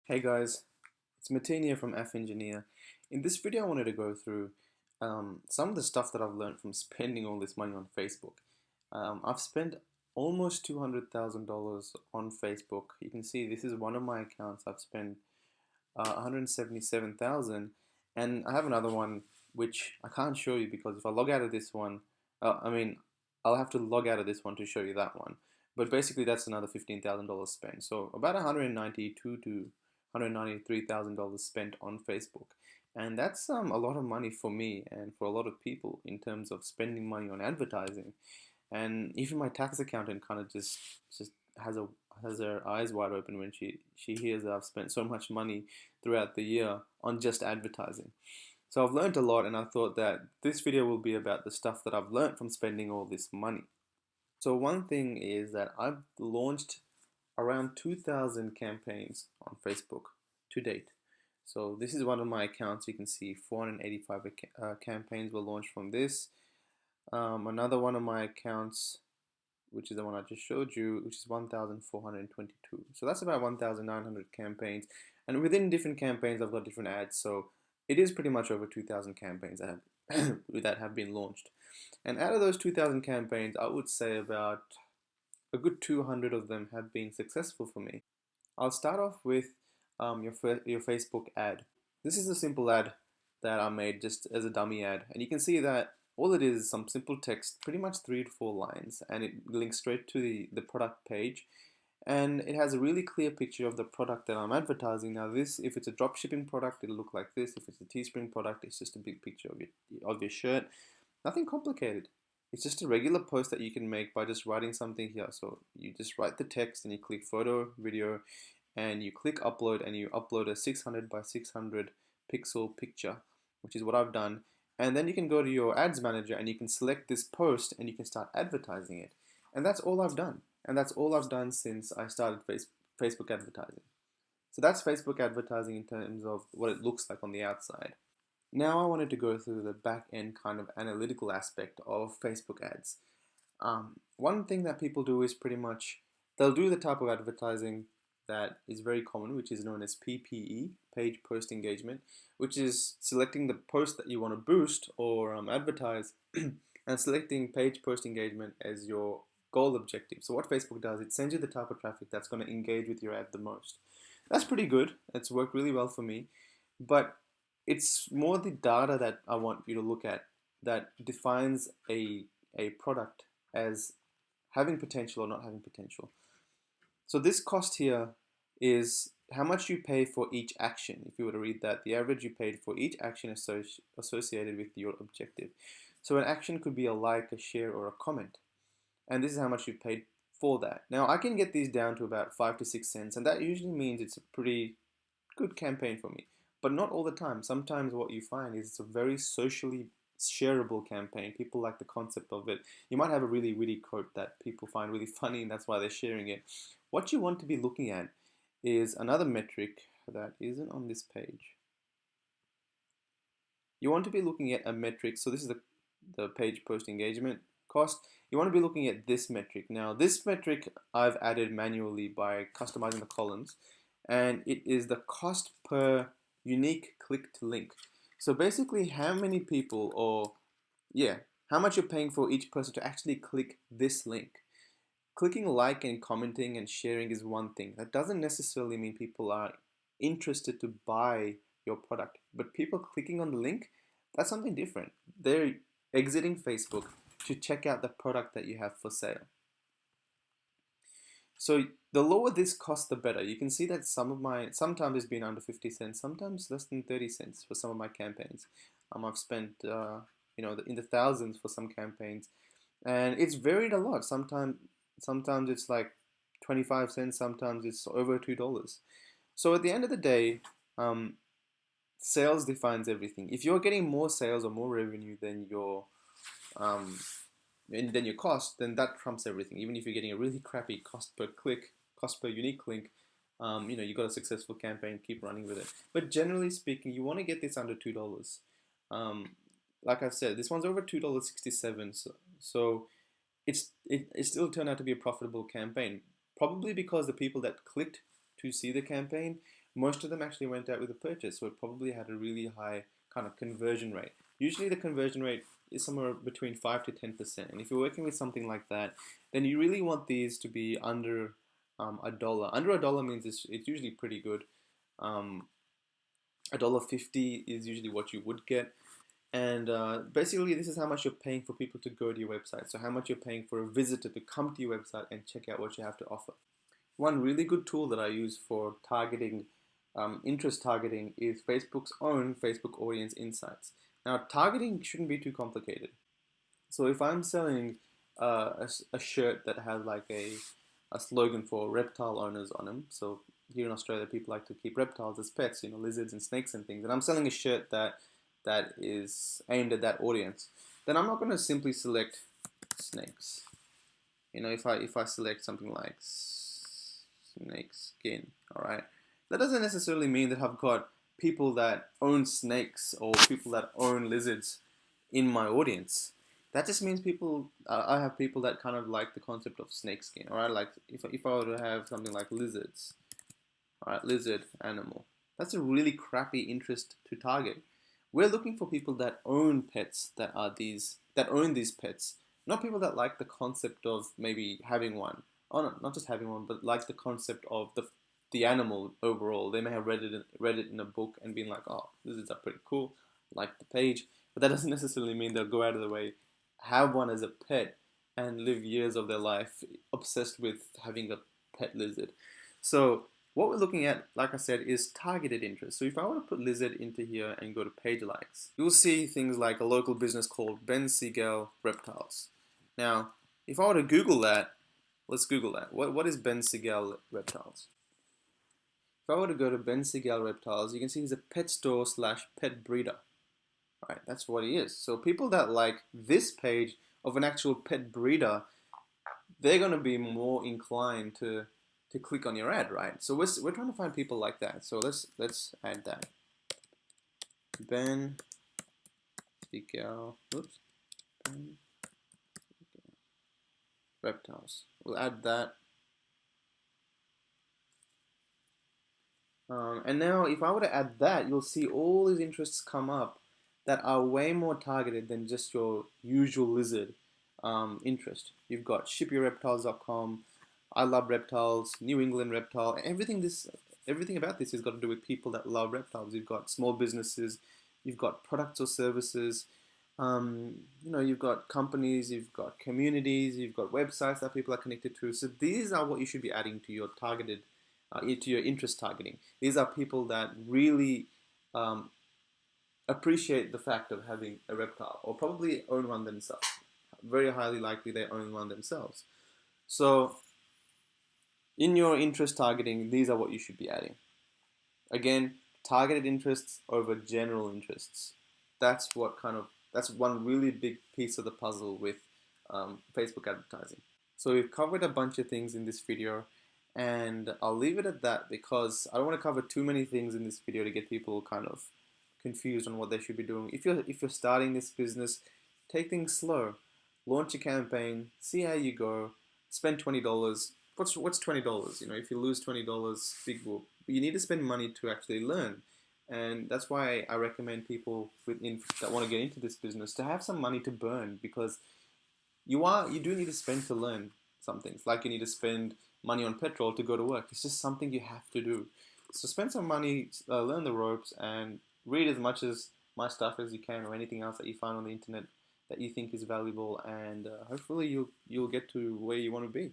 Hey guys, it's Mateen here from F Engineer. In this video I wanted to go through some of the stuff that I've learned from spending all this money on Facebook. I've spent almost $200,000 on Facebook. You can see this is one of my accounts. I've spent 177,000, and I have another one which I can't show you because if I log out of this one, I mean I'll have to log out of this one to show you that one. But basically that's another $15,000 spent. So about 192 to $193,000 spent on Facebook. And that's a lot of money for me and for a lot of people in terms of spending money on advertising. And even my tax accountant kind of just has a has her eyes wide open when she hears that I've spent so much money throughout the year on just advertising. So I've learned a lot, and I thought that this video will be about the stuff that I've learned from spending all this money. So one thing is that I've launched around 2,000 campaigns on Facebook to date. So this is one of my accounts. You can see 485 campaigns were launched from this. Another one of my accounts, which is the one I just showed you, which is 1,422. So that's about 1,900 campaigns. And within different campaigns, I've got different ads. So it is pretty much over 2,000 campaigns that have been launched. And out of those 2,000 campaigns, I would say about a good 200 of them have been successful for me. I'll start off with your Facebook ad. This is a simple ad that I made just as a dummy ad, and you can see that all it is some simple text, pretty much 3 to 4 lines, and it links straight to the product page, and it has a really clear picture of the product that I'm advertising. Now this, if it's a drop shipping product, it'll look like this. If it's a Teespring product, it's just a big picture of your shirt. Nothing complicated. It's just a regular post that you can make by just writing something here. So you just write the text and you click photo, video, and you click upload and you upload a 600 by 600 pixel picture, which is what I've done. And then you can go to your ads manager and you can select this post and you can start advertising it. And that's all I've done. And that's all I've done since I started Facebook advertising. So that's Facebook advertising in terms of what it looks like on the outside. Now I wanted to go through the back end kind of analytical aspect of Facebook ads. One thing that people do is pretty much they'll do the type of advertising that is very common, which is known as PPE, page post engagement, which is selecting the post that you want to boost or advertise and selecting page post engagement as your goal objective. So what Facebook does, it sends you the type of traffic that's going to engage with your ad the most. That's pretty good. It's worked really well for me, but it's more the data that I want you to look at that defines a product as having potential or not having potential. So this cost here is how much you pay for each action. If you were to read that, the average you paid for each action associated with your objective. So an action could be a like, a share, or a comment. And this is how much you paid for that. Now I can get these down to about 5 to 6 cents, and that usually means it's a pretty good campaign for me. But not all the time. Sometimes what you find is it's a very socially shareable campaign. People like the concept of it. You might have a really witty quote that people find really funny and that's why they're sharing it. What you want to be looking at is another metric that isn't on this page. You want to be looking at a metric. So this is the page post engagement cost. You want to be looking at this metric. Now this metric I've added manually by customizing the columns, and it is the cost per unique click to link. So basically how many people, or yeah, how much you're paying for each person to actually click this link. Clicking like and commenting and sharing is one thing. That doesn't necessarily mean people are interested to buy your product, but people clicking on the link, that's something different. They're exiting Facebook to check out the product that you have for sale. So the lower this cost, the better. You can see that sometimes it's been under 50 cents, sometimes less than 30 cents for some of my campaigns. I've spent, in the thousands for some campaigns, and it's varied a lot. Sometimes it's like 25 cents, sometimes it's over $2. So at the end of the day, sales defines everything. If you're getting more sales or more revenue than um, your cost, then that trumps everything. Even if you're getting a really crappy cost per click, cost per unique link, you got a successful campaign, keep running with it. But generally speaking, you want to get this under $2. Um, like I said, this one's over $2.67, so it still turned out to be a profitable campaign. Probably because the people that clicked to see the campaign most of them actually went out with a purchase, so it probably had a really high kind of conversion rate. Usually the conversion rate is somewhere between 5 to 10%. And if you're working with something like that, then you really want these to be under $1. Under $1 means it's usually pretty good. $1.50 is usually what you would get. And basically, this is how much you're paying for people to go to your website. So how much you're paying for a visitor to come to your website and check out what you have to offer. One really good tool that I use for targeting, interest targeting, is Facebook's own Facebook Audience Insights. Now, targeting shouldn't be too complicated. So if I'm selling a shirt that has like a slogan for reptile owners on them, so here in Australia, people like to keep reptiles as pets, lizards and snakes and things, and I'm selling a shirt that is aimed at that audience, then I'm not going to simply select snakes. If I select something like snake skin, all right, that doesn't necessarily mean that I've got people that own snakes or people that own lizards in my audience. That just means I have people that kind of like the concept of snake skin, all right? Like if I were to have something like lizards, all right, lizard animal, that's a really crappy interest to target. We're looking for people that own pets that own these pets, not people that like the concept of maybe having one. Oh, no, not just having one, but like the concept of the animal overall. They may have read it in a book and been like, oh, lizards are pretty cool, like the page, but that doesn't necessarily mean they'll go out of the way, have one as a pet, and live years of their life obsessed with having a pet lizard. So what we're looking at, like I said, is targeted interest. So if I were to put lizard into here and go to page likes, you'll see things like a local business called Ben Siegel Reptiles. Now, if I were to Google that, let's Google that. What is Ben Siegel Reptiles? If I were to go to Ben Siegel Reptiles, you can see he's a pet store slash pet breeder. Right, that's what he is. So people that like this page of an actual pet breeder, they're going to be more inclined to click on your ad, right? So we're trying to find people like that. So let's add that. Ben Siegel, oops, Ben Siegel Reptiles. We'll add that. And now if I were to add that, you'll see all these interests come up that are way more targeted than just your usual lizard interest. You've got shipyourreptiles.com, I love reptiles, New England reptile, everything about this has got to do with people that love reptiles. You've got small businesses, you've got products or services, you've got companies, you've got communities, you've got websites that people are connected to. So these are what you should be adding to your to your interest targeting. These are people that really appreciate the fact of having a reptile, or probably own one themselves. Very highly likely they own one themselves. So in your interest targeting, these are what you should be adding. Again, targeted interests over general interests. That's one really big piece of the puzzle with Facebook advertising. So we've covered a bunch of things in this video, and I'll leave it at that because I don't want to cover too many things in this video to get people kind of confused on what they should be doing. If you're starting this business, take things slow. Launch a campaign, see how you go, spend $20. What's $20? If you lose $20, big whoop. You need to spend money to actually learn. And that's why I recommend people that want to get into this business to have some money to burn, because you do need to spend to learn some things. Like you need to spend money on petrol to go to work. It's just something you have to do. So spend some money, learn the ropes, and read as much as my stuff as you can, or anything else that you find on the internet that you think is valuable, and hopefully you'll get to where you want to be.